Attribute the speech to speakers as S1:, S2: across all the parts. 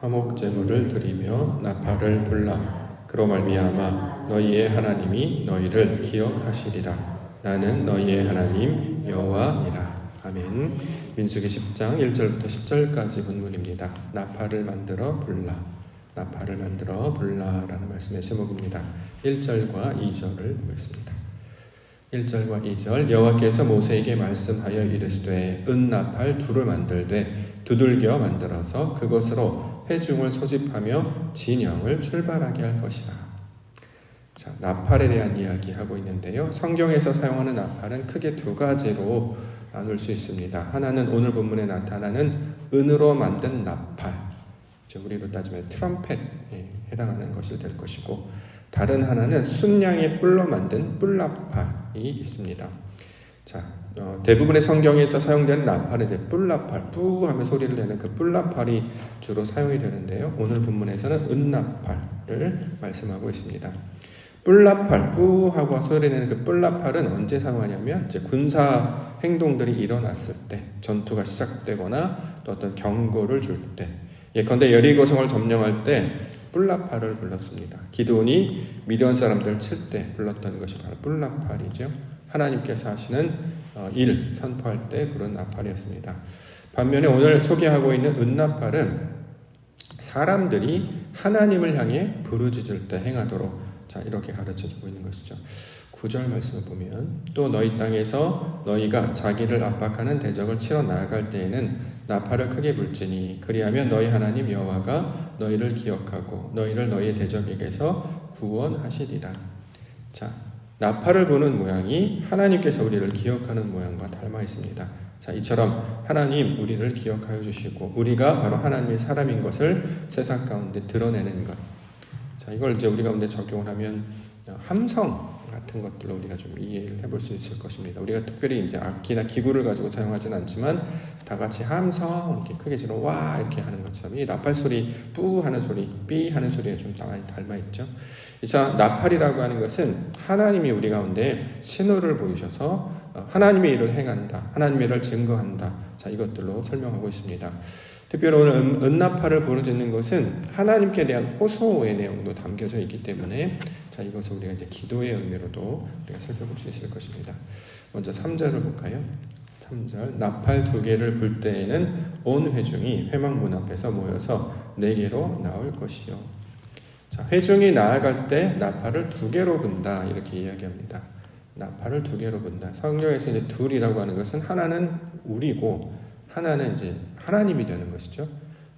S1: 화목 제물을 드리며 나팔을 불라. 그로 말미암아 너희의 하나님이 너희를 기억하시리라. 나는 너희의 하나님 여호와니라. 아멘. 민수기 10장 1절부터 10절까지 본문입니다. 나팔을 만들어 불라. 나팔을 만들어 불라라는 말씀의 제목입니다. 1절과 2절을 보겠습니다. 1절과 2절. 여호와께서 모세에게 말씀하여 이르시되 은나팔 둘을 만들되 두들겨 만들어서 그것으로 회중을 소집하며 진영을 출발하게 할 것이라. 자, 나팔에 대한 이야기하고 있는데요. 성경에서 사용하는 나팔은 크게 두 가지로 나눌 수 있습니다. 하나는 오늘 본문에 나타나는 은으로 만든 나팔, 우리로 따지면 트럼펫에 해당하는 것이 될 것이고, 다른 하나는 순양의 뿔로 만든 뿔나팔이 있습니다. 자, 대부분의 성경에서 사용되는 나팔은 이제 뿔나팔, 뿌 하면 소리를 내는 그 뿔나팔이 주로 사용이 되는데요. 오늘 본문에서는 은나팔을 말씀하고 있습니다. 뿔나팔, 뿌 하고 소리 내는 그 뿔나팔은 언제 사용하냐면 이제 군사 행동들이 일어났을 때, 전투가 시작되거나 또 어떤 경고를 줄 때, 예컨대 여리고성을 점령할 때 뿔나팔을 불렀습니다. 기드온이 미디안 사람들을 칠 때 불렀던 것이 바로 뿔나팔이죠. 하나님께서 하시는 일 선포할 때 부른 나팔이었습니다. 반면에 오늘 소개하고 있는 은나팔은 사람들이 하나님을 향해 부르짖을 때 행하도록 이렇게 가르쳐주고 있는 것이죠. 9절 말씀을 보면 또 너희 땅에서 너희가 자기를 압박하는 대적을 치러 나아갈 때에는 나팔을 크게 불지니 그리하면 너희 하나님 여호와가 너희를 기억하고 너희를 너희의 대적에게서 구원하시리라. 자, 나팔을 부는 모양이 하나님께서 우리를 기억하는 모양과 닮아 있습니다. 자, 이처럼 하나님 우리를 기억하여 주시고 우리가 바로 하나님의 사람인 것을 세상 가운데 드러내는 것. 자, 이걸 이제 우리 가운데 적용을 하면 함성 같은 것들로 우리가 좀 이해를 해볼 수 있을 것입니다. 우리가 특별히 이제 악기나 기구를 가지고 사용하진 않지만 다 같이 함성 이렇게 크게 지르 와 이렇게 하는 것처럼 이 나팔 소리 뿌 하는 소리 삐 하는 소리에 좀 닮아 있죠. 자, 나팔이라고 하는 것은 하나님이 우리 가운데 신호를 보이셔서 하나님의 일을 행한다, 하나님의 일을 증거한다. 자, 이것들로 설명하고 있습니다. 특별히 오늘 은나팔을 부르짖는 것은 하나님께 대한 호소의 내용도 담겨져 있기 때문에 자, 이것을 우리가 이제 기도의 의미로도 우리가 살펴볼 수 있을 것입니다. 먼저 3절을 볼까요? 3절. 나팔 2개를 불 때에는 온 회중이 회막문 앞에서 모여서 내게로 나올 것이요. 자, 회중이 나아갈 때 나팔을 2개로 분다 이렇게 이야기합니다. 나팔을 2개로 분다. 성경에서 이제 둘이라고 하는 것은 하나는 우리고 하나는 이제 하나님이 되는 것이죠.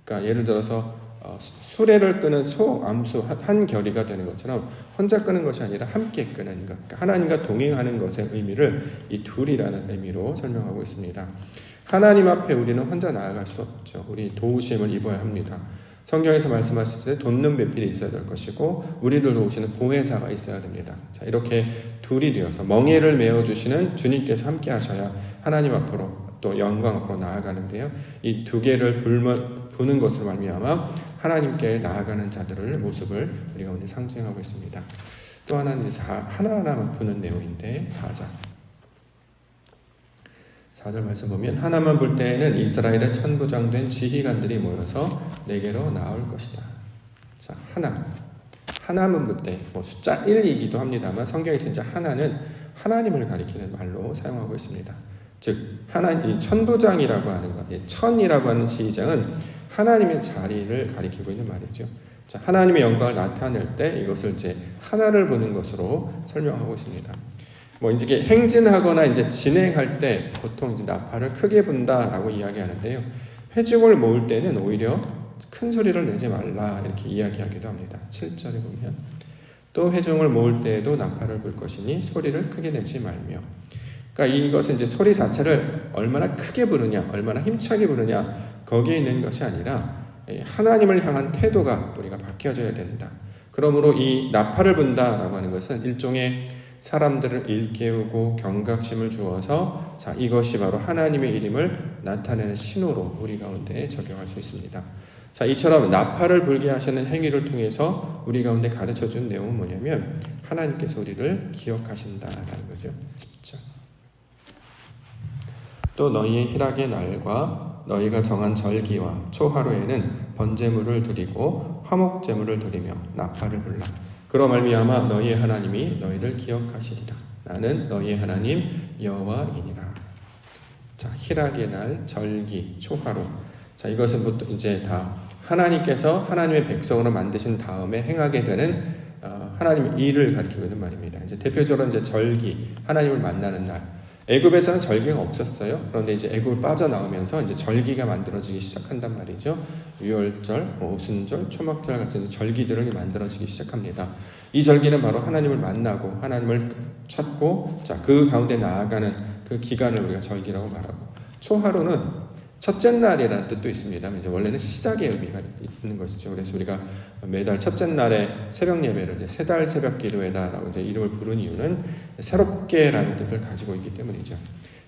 S1: 그러니까 예를 들어서 수레를 끄는 소, 암수 한 결의가 되는 것처럼 혼자 끄는 것이 아니라 함께 끄는 것. 그러니까 하나님과 동행하는 것의 의미를 이 둘이라는 의미로 설명하고 있습니다. 하나님 앞에 우리는 혼자 나아갈 수 없죠. 우리 도우심을 입어야 합니다. 성경에서 말씀하실 때 돕는 배필이 있어야 될 것이고 우리를 도우시는 보혜사가 있어야 됩니다. 자, 이렇게 둘이 되어서 멍에를 메어주시는 주님께서 함께 하셔야 하나님 앞으로 또 영광 앞으로 나아가는데요. 이 2개를 부는 것으로 말미암아 하나님께 나아가는 자들의 모습을 우리가 오늘 상징하고 있습니다. 또 하나는 하나하나만 부는 내용인데 4절 말씀 보면 하나만 불 때에는 이스라엘의 천부장된 지휘관들이 모여서 내게로 나올 것이다. 자, 하나만 불 때 숫자 1이기도 합니다만 성경에서 이제 하나는 하나님을 가리키는 말로 사용하고 있습니다. 즉 이 천부장이라고 하는 것, 천이라고 하는 지휘장은 하나님의 자리를 가리키고 있는 말이죠. 자, 하나님의 영광을 나타낼 때 이것을 이제 하나를 보는 것으로 설명하고 있습니다. 이제 행진하거나 이제 진행할 때 보통 이제 나팔을 크게 분다라고 이야기하는데요. 회중을 모을 때는 오히려 큰 소리를 내지 말라 이렇게 이야기하기도 합니다. 7절에 보면 또 회중을 모을 때에도 나팔을 불 것이니 소리를 크게 내지 말며. 그러니까 이것은 이제 소리 자체를 얼마나 크게 부르냐, 얼마나 힘차게 부르냐 거기에 있는 것이 아니라 하나님을 향한 태도가 우리가 바뀌어져야 된다. 그러므로 이 나팔을 분다라고 하는 것은 일종의 사람들을 일깨우고 경각심을 주어서 자, 이것이 바로 하나님의 이름을 나타내는 신호로 우리 가운데 적용할 수 있습니다. 자, 이처럼 나팔을 불게 하시는 행위를 통해서 우리 가운데 가르쳐준 내용은 뭐냐면 하나님께서 우리를 기억하신다라는 거죠. 10절. 또 너희의 희락의 날과 너희가 정한 절기와 초하루에는 번제물을 드리고 화목제물을 드리며 나팔을 불라. 그로 말미암아 너희의 하나님이 너희를 기억하시리라. 나는 너희의 하나님 여호와이니라. 자, 희락의 날, 절기, 초하루. 자, 이것은 보통 이제 다 하나님께서 하나님의 백성으로 만드신 다음에 행하게 되는 하나님의 일을 가리키고 있는 말입니다. 이제 대표적으로 이제 절기, 하나님을 만나는 날. 애굽에서는 절기가 없었어요. 그런데 이제 애굽을 빠져나오면서 이제 절기가 만들어지기 시작한단 말이죠. 유월절, 오순절, 초막절 같은 절기들을 만들어지기 시작합니다. 이 절기는 바로 하나님을 만나고 하나님을 찾고 자, 그 가운데 나아가는 그 기간을 우리가 절기라고 말하고, 초하루는 첫째 날이라는 뜻도 있습니다. 이제 원래는 시작의 의미가 있는 것이죠. 그래서 우리가 매달 첫째 날에 새벽 예배를 이제 세달 새벽 기도회다라고 이제 이름을 부른 이유는 새롭게라는 뜻을 가지고 있기 때문이죠.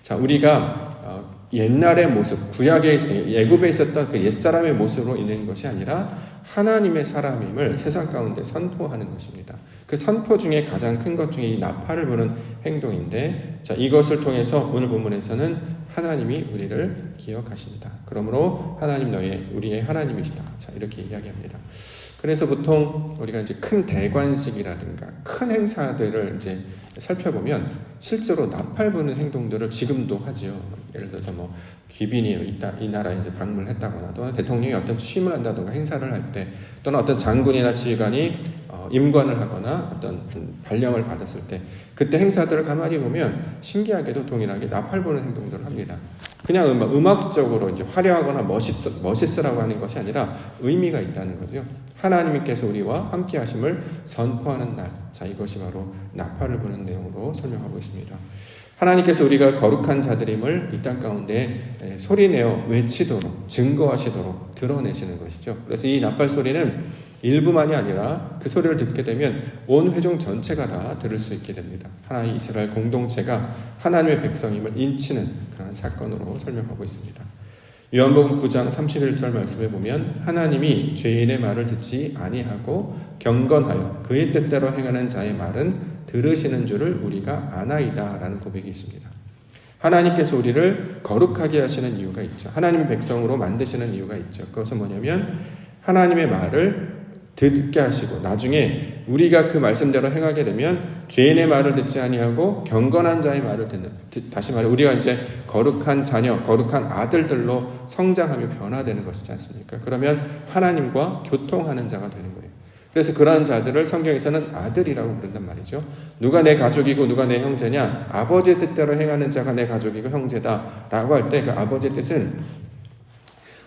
S1: 자, 우리가 옛날의 모습, 구약의 애굽에 있었던 그 옛사람의 모습으로 있는 것이 아니라 하나님의 사람임을 세상 가운데 선포하는 것입니다. 그 선포 중에 가장 큰 것 중에 이 나팔을 부는 행동인데, 자, 이것을 통해서 오늘 본문에서는 하나님이 우리를 기억하신다. 그러므로 하나님 우리의 하나님이시다. 자, 이렇게 이야기합니다. 그래서 보통 우리가 이제 큰 대관식이라든가 큰 행사들을 이제 살펴보면 실제로 나팔 부는 행동들을 지금도 하지요. 예를 들어서 뭐 귀빈이 이 나라에 이제 방문을 했다거나, 또는 대통령이 어떤 취임을 한다든가 행사를 할 때, 또는 어떤 장군이나 지휘관이 임관을 하거나 어떤 발령을 받았을 때, 그때 행사들을 가만히 보면 신기하게도 동일하게 나팔 부는 행동들을 합니다. 그냥 음악적으로 이제 화려하거나 멋있으라고 하는 것이 아니라 의미가 있다는 거죠. 하나님께서 우리와 함께 하심을 선포하는 날. 자, 이것이 바로 나팔을 부는 내용으로 설명하고 있습니다. 하나님께서 우리가 거룩한 자들임을 이 땅 가운데 소리내어 외치도록, 증거하시도록 드러내시는 것이죠. 그래서 이 나팔 소리는 일부만이 아니라 그 소리를 듣게 되면 온 회중 전체가 다 들을 수 있게 됩니다. 하나의 이스라엘 공동체가 하나님의 백성임을 인치는 그런 사건으로 설명하고 있습니다. 요한복음 9장 31절 말씀에 보면 하나님이 죄인의 말을 듣지 아니하고 경건하여 그의 뜻대로 행하는 자의 말은 들으시는 줄을 우리가 아나이다 라는 고백이 있습니다. 하나님께서 우리를 거룩하게 하시는 이유가 있죠. 하나님의 백성으로 만드시는 이유가 있죠. 그것은 뭐냐면 하나님의 말을 듣게 하시고, 나중에 우리가 그 말씀대로 행하게 되면 죄인의 말을 듣지 아니하고 경건한 자의 말을 듣는, 다시 말해 우리가 이제 거룩한 자녀, 거룩한 아들들로 성장하며 변화되는 것이지 않습니까? 그러면 하나님과 교통하는 자가 되는 거예요. 그래서 그러한 자들을 성경에서는 아들이라고 부른단 말이죠. 누가 내 가족이고 누가 내 형제냐? 아버지의 뜻대로 행하는 자가 내 가족이고 형제다 라고 할 때 그 아버지의 뜻은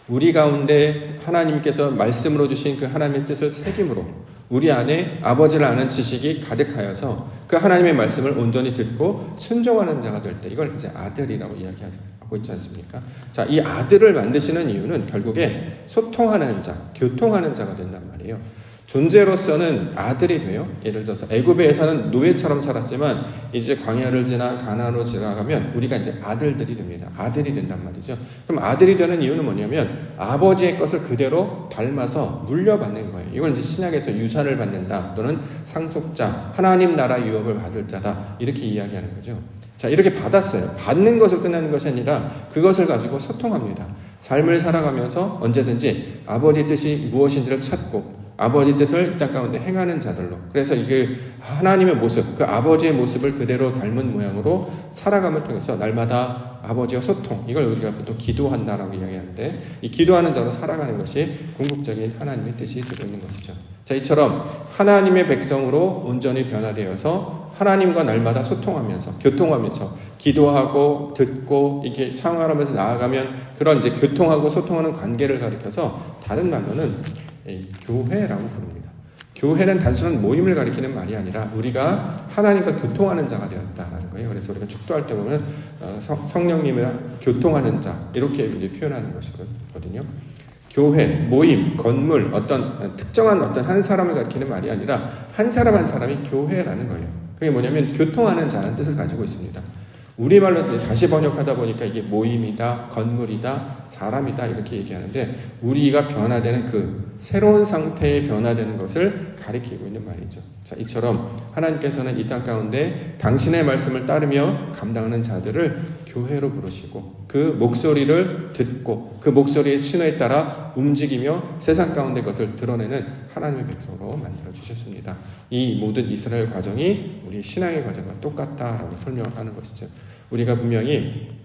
S1: 우리 가운데 하나님께서 말씀으로 주신 그 하나님의 뜻을 새김으로 우리 안에 아버지를 아는 지식이 가득하여서 그 하나님의 말씀을 온전히 듣고 순종하는 자가 될 때, 이걸 이제 아들이라고 이야기하고 있지 않습니까? 자, 이 아들을 만드시는 이유는 결국에 소통하는 자, 교통하는 자가 된단 말이에요. 존재로서는 아들이 돼요. 예를 들어서 애굽에서는 노예처럼 살았지만 이제 광야를 지나 가나안으로 지나가면 우리가 이제 아들들이 됩니다. 아들이 된단 말이죠. 그럼 아들이 되는 이유는 뭐냐면 아버지의 것을 그대로 닮아서 물려받는 거예요. 이걸 이제 신약에서 유산을 받는다, 또는 상속자, 하나님 나라 유업을 받을 자다, 이렇게 이야기하는 거죠. 자, 이렇게 받았어요. 받는 것을 끝나는 것이 아니라 그것을 가지고 소통합니다. 삶을 살아가면서 언제든지 아버지의 뜻이 무엇인지를 찾고 아버지 뜻을 이 땅 가운데 행하는 자들로, 그래서 이게 하나님의 모습, 그 아버지의 모습을 그대로 닮은 모양으로 살아감을 통해서 날마다 아버지와 소통, 이걸 우리가 보통 기도한다라고 이야기하는데, 이 기도하는 자로 살아가는 것이 궁극적인 하나님의 뜻이 들어있는 것이죠. 자, 이처럼 하나님의 백성으로 온전히 변화되어서 하나님과 날마다 소통하면서, 교통하면서, 기도하고 듣고 이렇게 상황하면서 나아가면 그런 이제 교통하고 소통하는 관계를 가리켜서 다른 말로는 교회라고 부릅니다. 교회는 단순한 모임을 가리키는 말이 아니라 우리가 하나님과 교통하는 자가 되었다라는 거예요. 그래서 우리가 축도할 때 보면 성령님이랑 교통하는 자, 이렇게 이제 표현하는 것이거든요. 교회, 모임, 건물, 어떤 특정한 어떤 한 사람을 가리키는 말이 아니라 한 사람 한 사람이 교회라는 거예요. 그게 뭐냐면 교통하는 자라는 뜻을 가지고 있습니다. 우리말로 다시 번역하다 보니까 이게 모임이다, 건물이다, 사람이다, 이렇게 얘기하는데 우리가 변화되는 그 새로운 상태에 변화되는 것을 가리키고 있는 말이죠. 자, 이처럼 하나님께서는 이 땅 가운데 당신의 말씀을 따르며 감당하는 자들을 교회로 부르시고 그 목소리를 듣고 그 목소리의 신호에 따라 움직이며 세상 가운데 것을 드러내는 하나님의 백성으로 만들어 주셨습니다. 이 모든 이스라엘 과정이 우리 신앙의 과정과 똑같다라고 설명하는 것이죠. 우리가 분명히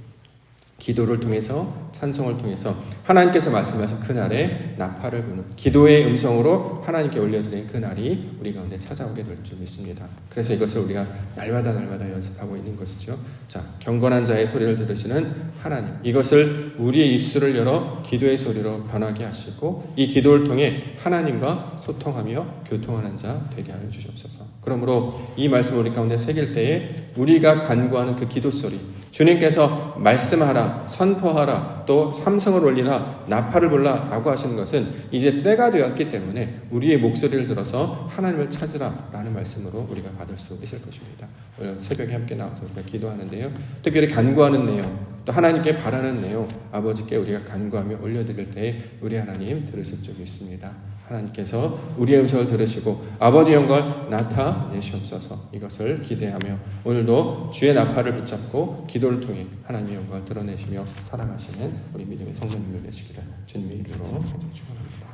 S1: 기도를 통해서 찬송을 통해서 하나님께서 말씀하신 그날에 나팔을 부는 기도의 음성으로 하나님께 올려드리는 그날이 우리 가운데 찾아오게 될 줄 믿습니다. 그래서 이것을 우리가 날마다 연습하고 있는 것이죠. 자, 경건한 자의 소리를 들으시는 하나님, 이것을 우리의 입술을 열어 기도의 소리로 변하게 하시고 이 기도를 통해 하나님과 소통하며 교통하는 자 되게 하여 주시옵소서. 그러므로 이 말씀을 우리 가운데 새길 때에 우리가 간구하는 그 기도 소리, 주님께서 말씀하라, 선포하라, 또 삼성을 올리라, 나팔을 불라 라고 하시는 것은 이제 때가 되었기 때문에 우리의 목소리를 들어서 하나님을 찾으라 라는 말씀으로 우리가 받을 수 있을 것입니다. 오늘 새벽에 함께 나와서 우리가 기도하는데요, 특별히 간구하는 내용, 또 하나님께 바라는 내용, 아버지께 우리가 간구하며 올려드릴 때 우리 하나님 들으실 줄 믿습니다. 하나님께서 우리의 음성을 들으시고 아버지 영광을 나타내시옵소서. 이것을 기대하며 오늘도 주의 나팔을 붙잡고 기도를 통해 하나님의 영광을 드러내시며 살아가시는 우리 믿음의 성도님들 되시기를 주님의 이름으로 축원합니다.